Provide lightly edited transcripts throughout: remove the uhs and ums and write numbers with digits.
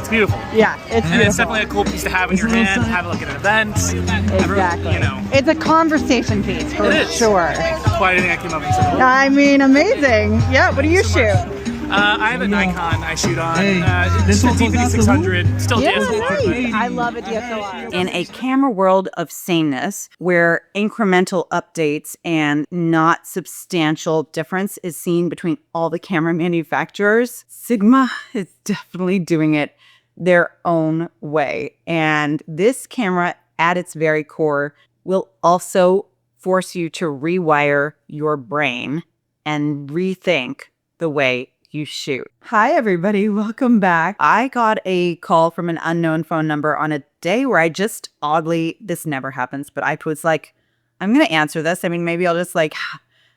It's beautiful. Yeah, it's beautiful. And it's definitely a cool piece to have in your hand, have it like at an event. Exactly. You know. It's a conversation piece for sure. That's why I think I came up and said, I mean, amazing. Yeah, what do you shoot? I have a Nikon I shoot on. It's a D5600. Still DSLR. I love a DSLR. In a camera world of sameness, where incremental updates and not substantial difference is seen between all the camera manufacturers, Sigma is definitely doing it their own way. And this camera, at its very core, will also force you to rewire your brain and rethink the way you shoot. Hi, everybody. Welcome back. I got a call from an unknown phone number on a day where I just oddly, this never happens, but I was like, I'm going to answer this. I mean, maybe I'll just like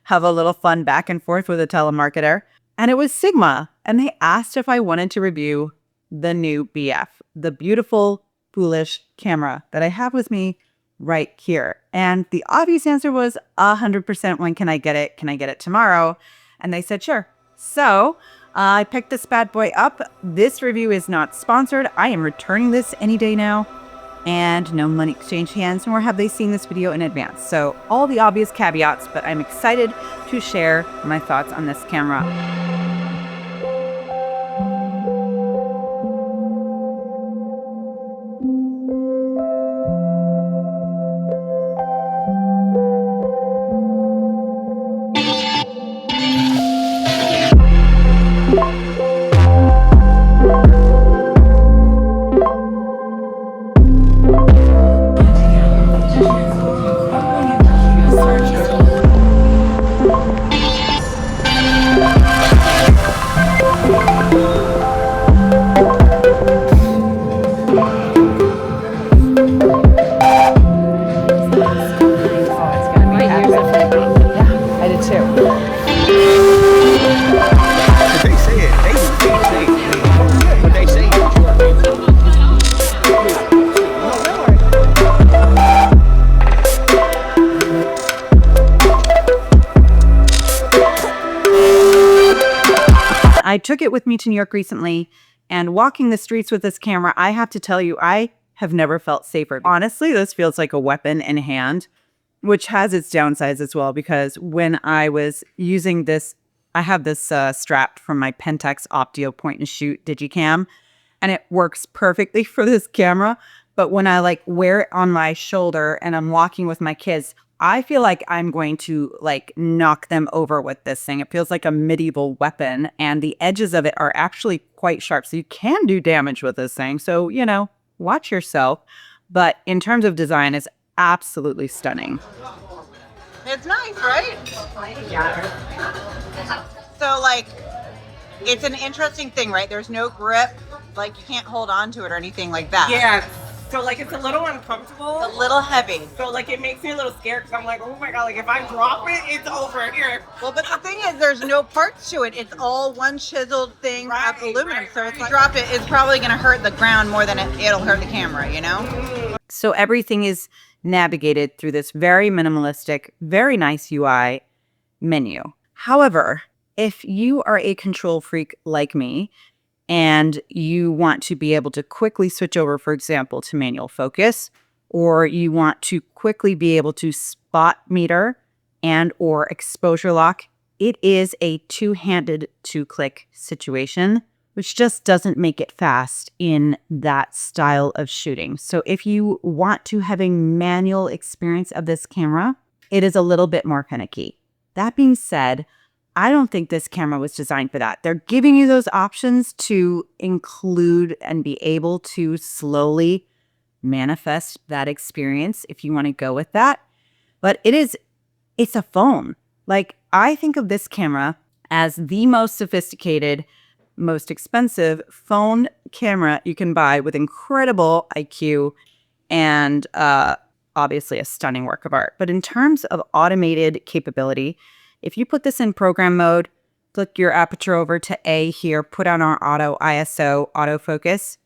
have a little fun back and forth with a telemarketer. And it was Sigma. And they asked if I wanted to review the new BF, the beautiful, foolish camera that I have with me right here. And the obvious answer was 100%. When can I get it? Can I get it tomorrow? And they said, sure. So I picked this bad boy up. This review is not sponsored. I am returning this any day now. And no money exchanged hands, nor have they seen this video in advance. So all the obvious caveats, but I'm excited to share my thoughts on this camera. I took it with me to New York recently, and walking the streets with this camera, I have to tell you, I have never felt safer. Honestly, this feels like a weapon in hand, which has its downsides as well, because when I was using this, I have this strapped from my Pentax Optio point and shoot Digicam, and it works perfectly for this camera. But when I like wear it on my shoulder and I'm walking with my kids, I feel like I'm going to like knock them over with this thing. It feels like a medieval weapon, and the edges of it are actually quite sharp. So you can do damage with this thing. So, you know, watch yourself. But in terms of design, it's absolutely stunning. It's nice, right? So like, it's an interesting thing, right? There's no grip. Like you can't hold on to it or anything like that. Yeah. So like it's a little uncomfortable. A little heavy. So like it makes me a little scared because I'm like, oh my god, like if I drop it, it's over here. Well, but the thing is, there's no parts to it. It's all one chiseled thing of aluminum. So if you drop it, it's probably going to hurt the ground more than it'll hurt the camera, you know? So everything is navigated through this very minimalistic, very nice UI menu. However, if you are a control freak like me, and you want to be able to quickly switch over, for example, to manual focus, or you want to quickly be able to spot meter and or exposure lock, it is a two-handed two-click situation, which just doesn't make it fast in that style of shooting. So if you want to have a manual experience of this camera, it is a little bit more finicky. That being said, I don't think this camera was designed for that. They're giving you those options to include and be able to slowly manifest that experience if you want to go with that. But it's a phone. Like, I think of this camera as the most sophisticated, most expensive phone camera you can buy with incredible IQ and obviously a stunning work of art. But in terms of automated capability, if you put this in program mode, click your aperture over to A here, put on our auto ISO autofocus,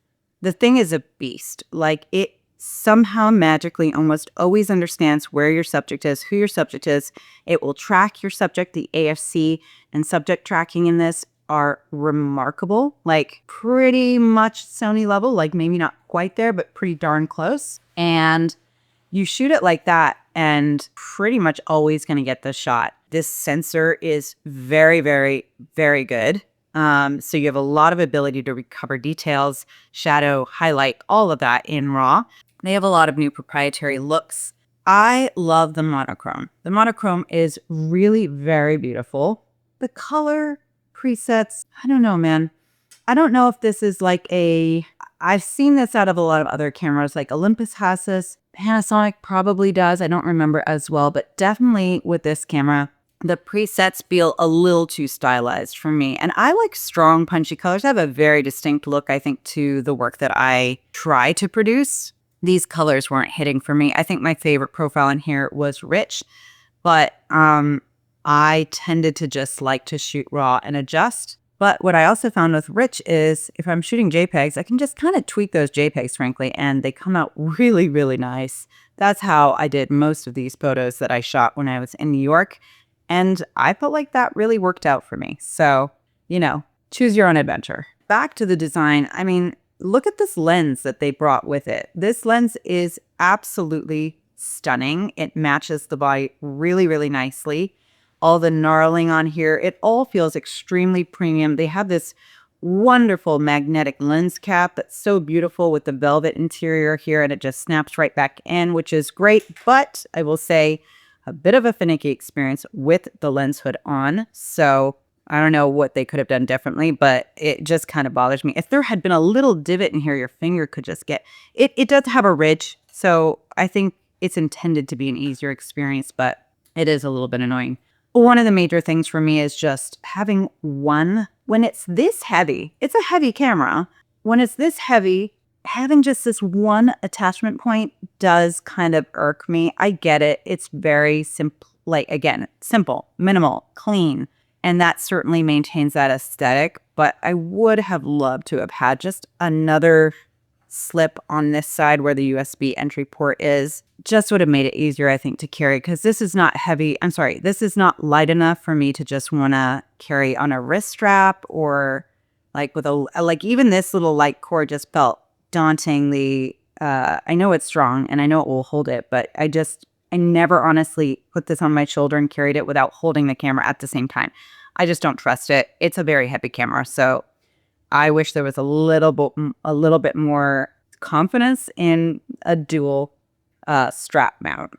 the thing is a beast. Like, it somehow magically almost always understands where your subject is, who your subject is. It will track your subject. The AFC and subject tracking in this are remarkable, like pretty much Sony level, like maybe not quite there, but pretty darn close. And you shoot it like that and pretty much always going to get the shot. This sensor is very, very, very good. So you have a lot of ability to recover details, shadow, highlight, all of that in RAW. They have a lot of new proprietary looks. I love the monochrome. The monochrome is really very beautiful. The color presets, I don't know, man. I don't know if this is like I've seen this out of a lot of other cameras, like Olympus has this, Panasonic probably does. I don't remember as well, but definitely with this camera, the presets feel a little too stylized for me. And I like strong, punchy colors. I have a very distinct look, I think, to the work that I try to produce. These colors weren't hitting for me. I think my favorite profile in here was Rich, but I tended to just like to shoot raw and adjust. But what I also found with Rich is if I'm shooting JPEGs, I can just kind of tweak those JPEGs, frankly, and they come out really, really nice. That's how I did most of these photos that I shot when I was in New York. And I felt like that really worked out for me. So, you know, choose your own adventure. Back to the design. I mean, look at this lens that they brought with it. This lens is absolutely stunning. It matches the body really, really nicely. All the knurling on here, it all feels extremely premium. They have this wonderful magnetic lens cap that's so beautiful with the velvet interior here, and it just snaps right back in, which is great. But I will say a bit of a finicky experience with the lens hood on. So I don't know what they could have done differently, but it just kind of bothers me. If there had been a little divot in here, your finger could just get it. It does have a ridge, so I think it's intended to be an easier experience, but it is a little bit annoying. One of the major things for me is just having one, when it's this heavy, it's a heavy camera. When it's this heavy, having just this one attachment point does kind of irk me. I get it. It's very simple, like again, simple, minimal, clean. And that certainly maintains that aesthetic. But I would have loved to have had just another slip on this side where the USB entry port is. Just would have made it easier, I think, to carry, because this is not heavy. I'm sorry, this is not light enough for me to just want to carry on a wrist strap, or like with like even this little light cord just felt dauntingly. I know it's strong and I know it will hold it, but I never honestly put this on my shoulder and carried it without holding the camera at the same time. I just don't trust it. It's a very heavy camera, so I wish there was a little bit more confidence in a dual strap mount.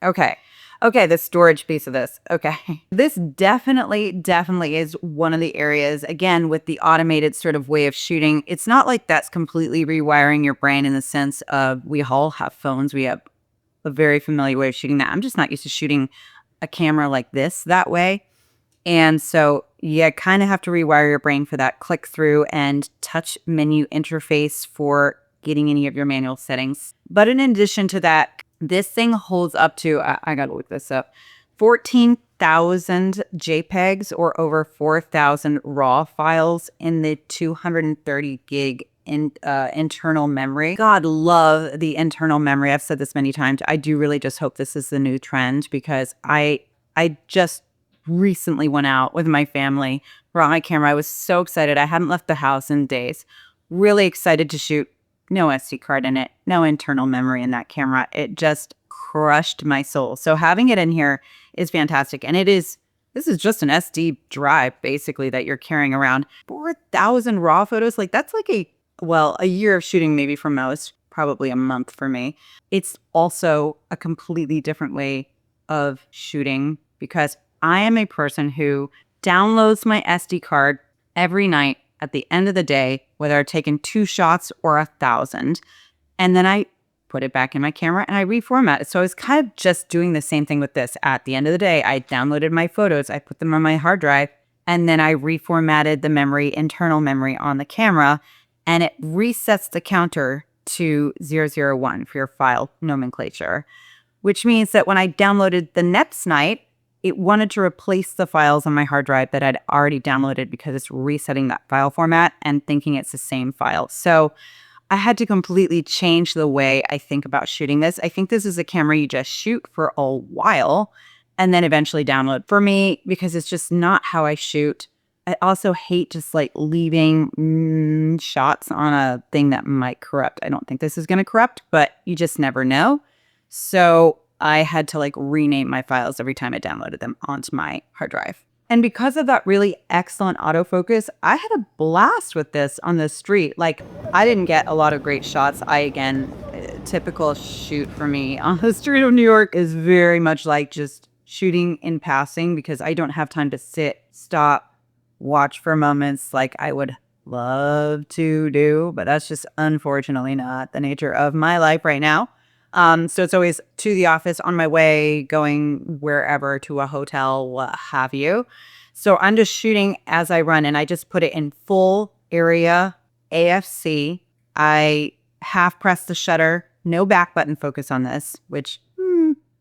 Okay, the storage piece of this. Okay, this definitely is one of the areas, again, with the automated sort of way of shooting. It's not like that's completely rewiring your brain in the sense of we all have phones. We have a very familiar way of shooting that. I'm just not used to shooting a camera like this that way. And so you kind of have to rewire your brain for that click through and touch menu interface for getting any of your manual settings. But in addition to that, this thing holds up to, I got to look this up, 14,000 JPEGs or over 4,000 RAW files in the 230 gig internal memory. God love the internal memory. I've said this many times. I do really just hope this is the new trend, because I just recently went out with my family, brought my camera. I was so excited. I hadn't left the house in days. Really excited to shoot. No SD card in it, no internal memory in that camera. It just crushed my soul. So having it in here is fantastic. And this is just an SD drive basically that you're carrying around. 4,000 raw photos, like that's like a year of shooting maybe for most, probably a month for me. It's also a completely different way of shooting, because I am a person who downloads my SD card every night at the end of the day, whether I've taken 2 shots or 1,000, and then I put it back in my camera and I reformat it. So I was kind of just doing the same thing with this. At the end of the day, I downloaded my photos, I put them on my hard drive, and then I reformatted the internal memory on the camera, and it resets the counter to 001 for your file nomenclature, which means that when I downloaded the next night, it wanted to replace the files on my hard drive that I'd already downloaded, because it's resetting that file format and thinking it's the same file. So I had to completely change the way I think about shooting this. I think this is a camera you just shoot for a while and then eventually download. For me, because it's just not how I shoot. I also hate just like leaving shots on a thing that might corrupt. I don't think this is going to corrupt, but you just never know. So I had to like rename my files every time I downloaded them onto my hard drive. And because of that really excellent autofocus, I had a blast with this on the street. Like, I didn't get a lot of great shots. Typical shoot for me on the street of New York is very much like just shooting in passing because I don't have time to sit, stop, watch for moments like I would love to do. But that's just unfortunately not the nature of my life right now. So it's always to the office, on my way, going wherever, to a hotel, what have you. So I'm just shooting as I run, and I just put it in full area AFC. I half press the shutter, no back button focus on this, which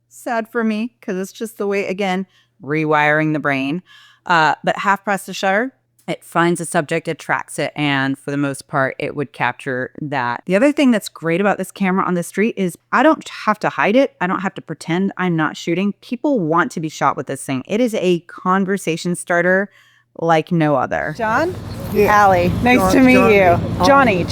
sad for me because it's just the way, again, rewiring the brain. But half press the shutter. It finds a subject, it tracks it, and for the most part, it would capture that. The other thing that's great about this camera on the street is I don't have to hide it. I don't have to pretend I'm not shooting. People want to be shot with this thing. It is a conversation starter like no other. John? Yeah. Allie, nice to meet you. Johnny.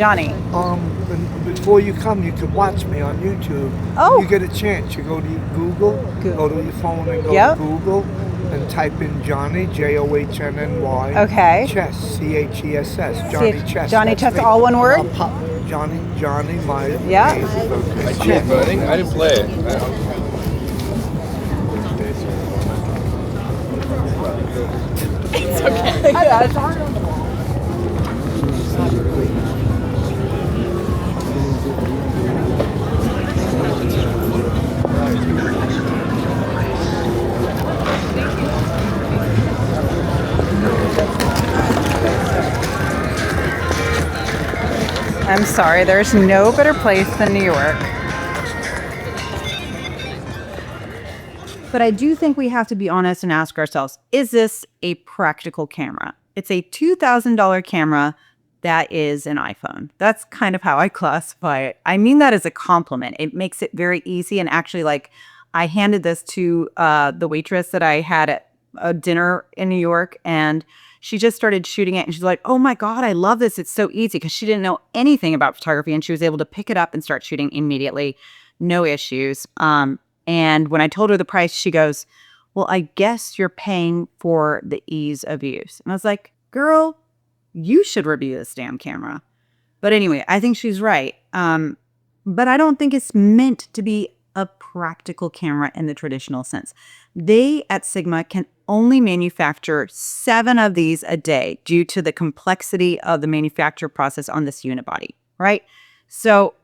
Before you come, you could watch me on YouTube. Oh. You get a chance. You go to Google, go to your phone and go to Google and type in Johnny, Johnnny. Okay. Chess, Chess. Johnny Chess. Johnny That's Chess, me. all one word? Johnny, my name. I can't, but I didn't play it. It's okay. I'm sorry, there's no better place than New York. But I do think we have to be honest and ask ourselves, is this a practical camera? It's a $2,000 camera that is an iPhone. That's kind of how I classify it. I mean that as a compliment. It makes it very easy. And actually, like, I handed this to the waitress that I had at a dinner in New York, and she just started shooting it, and she's like, oh my God, I love this. It's so easy, because she didn't know anything about photography, and she was able to pick it up and start shooting immediately. No issues. And when I told her the price, she goes, well, I guess you're paying for the ease of use. And I was like, girl, you should review this damn camera. But anyway, I think she's right. But I don't think it's meant to be a practical camera in the traditional sense. They at Sigma can only manufacture 7 of these a day due to the complexity of the manufacture process on this unibody, right? So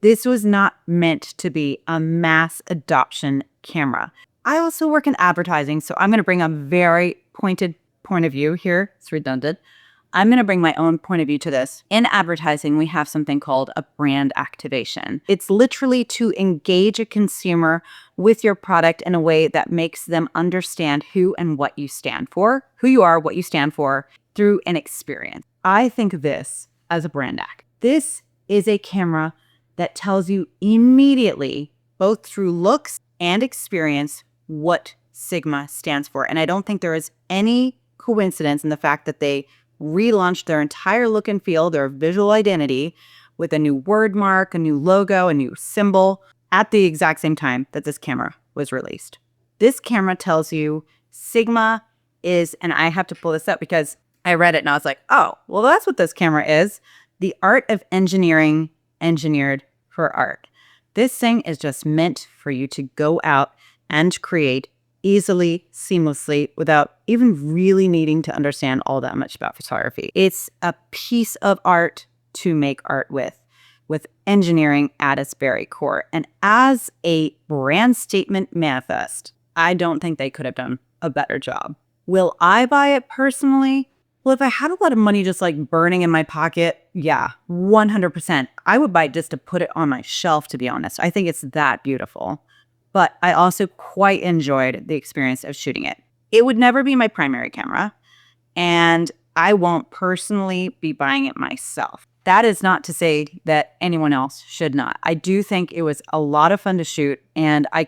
this was not meant to be a mass adoption camera. I also work in advertising, so I'm going to bring a very pointed point of view here. It's redundant. I'm going to bring my own point of view to this. In advertising, we have something called a brand activation. It's literally to engage a consumer with your product in a way that makes them understand who and what you stand for, who you are, what you stand for, through an experience. I think of this as a brand act. This is a camera that tells you immediately, both through looks and experience, what Sigma stands for. And I don't think there is any coincidence in the fact that they relaunched their entire look and feel, their visual identity, with a new word mark, a new logo, a new symbol, at the exact same time that this camera was released. This camera tells you Sigma is, and I have to pull this up because I read it and I was like, oh, well, that's what this camera is. The art of engineering, engineered for art. This thing is just meant for you to go out and create easily, seamlessly, without even really needing to understand all that much about photography. It's a piece of art to make art with engineering at its very core. And as a brand statement manifest, I don't think they could have done a better job. Will I buy it personally? Well, if I had a lot of money just like burning in my pocket, yeah, 100%. I would buy it just to put it on my shelf, to be honest. I think it's that beautiful. But I also quite enjoyed the experience of shooting it. It would never be my primary camera, and I won't personally be buying it myself. That is not to say that anyone else should not. I do think it was a lot of fun to shoot, and I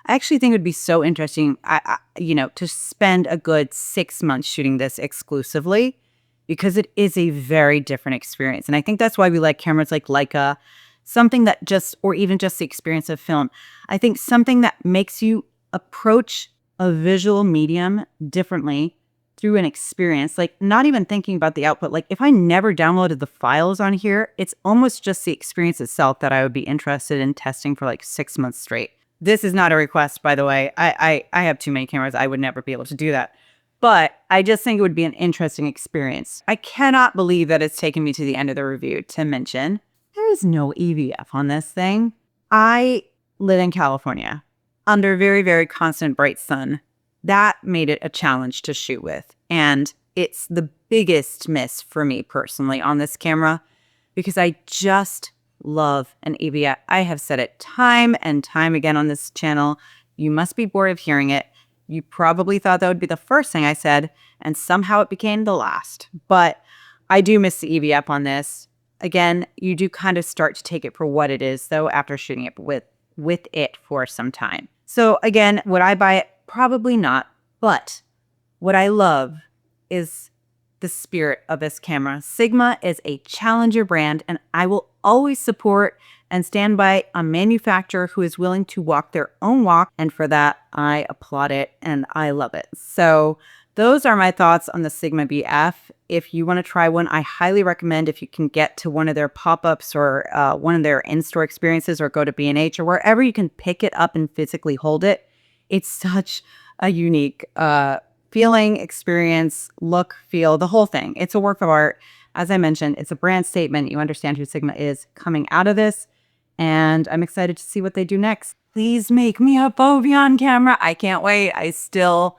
I actually think it would be so interesting, to spend a good 6 months shooting this exclusively, because it is a very different experience. And I think that's why we like cameras like Leica, something that or even just the experience of film. I think something that makes you approach a visual medium differently through an experience, like not even thinking about the output. Like if I never downloaded the files on here, it's almost just the experience itself that I would be interested in testing for like 6 months straight. This is not a request, by the way. I have too many cameras. I would never be able to do that. But I just think it would be an interesting experience. I cannot believe that it's taken me to the end of the review to mention there is no EVF on this thing. I live in California under very, very constant bright sun. That made it a challenge to shoot with. And it's the biggest miss for me personally on this camera, because I just love an EVF. I have said it time and time again on this channel. You must be bored of hearing it. You probably thought that would be the first thing I said, and somehow it became the last. But I do miss the EVF on this. Again, you do kind of start to take it for what it is, though, after shooting it with it for some time. So again, would I buy it? Probably not. But what I love is the spirit of this camera. Sigma is a challenger brand, and I will always support and stand by a manufacturer who is willing to walk their own walk. And for that, I applaud it and I love it. So those are my thoughts on the Sigma BF. If you want to try one, I highly recommend, if you can get to one of their pop-ups or one of their in-store experiences, or go to B&H or wherever you can pick it up and physically hold it. It's such a unique feeling, experience, look, feel, the whole thing. It's a work of art. As I mentioned, it's a brand statement. You understand who Sigma is coming out of this. And I'm excited to see what they do next. Please make me a Foveon camera. I can't wait. I still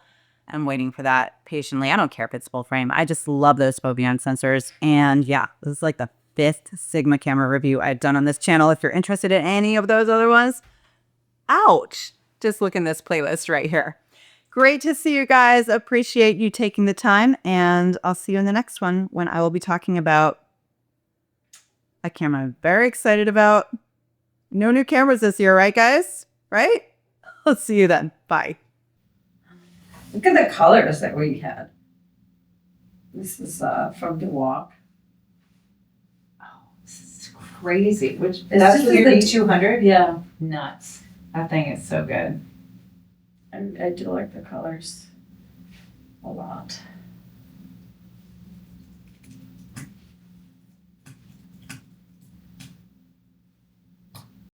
am waiting for that patiently. I don't care if it's full frame. I just love those Foveon sensors. And yeah, this is like the 5th Sigma camera review I've done on this channel. If you're interested in any of those other ones, ouch, just look in this playlist right here. Great to see you guys. Appreciate you taking the time. And I'll see you in the next one, when I will be talking about a camera I'm very excited about. No new cameras this year, right, guys? Right? I'll see you then. Bye. Look at the colors that we had. This is from the walk. Oh, this is crazy. Which That's this the is 200? Yeah, Nuts. That thing is so good. I do like the colors a lot.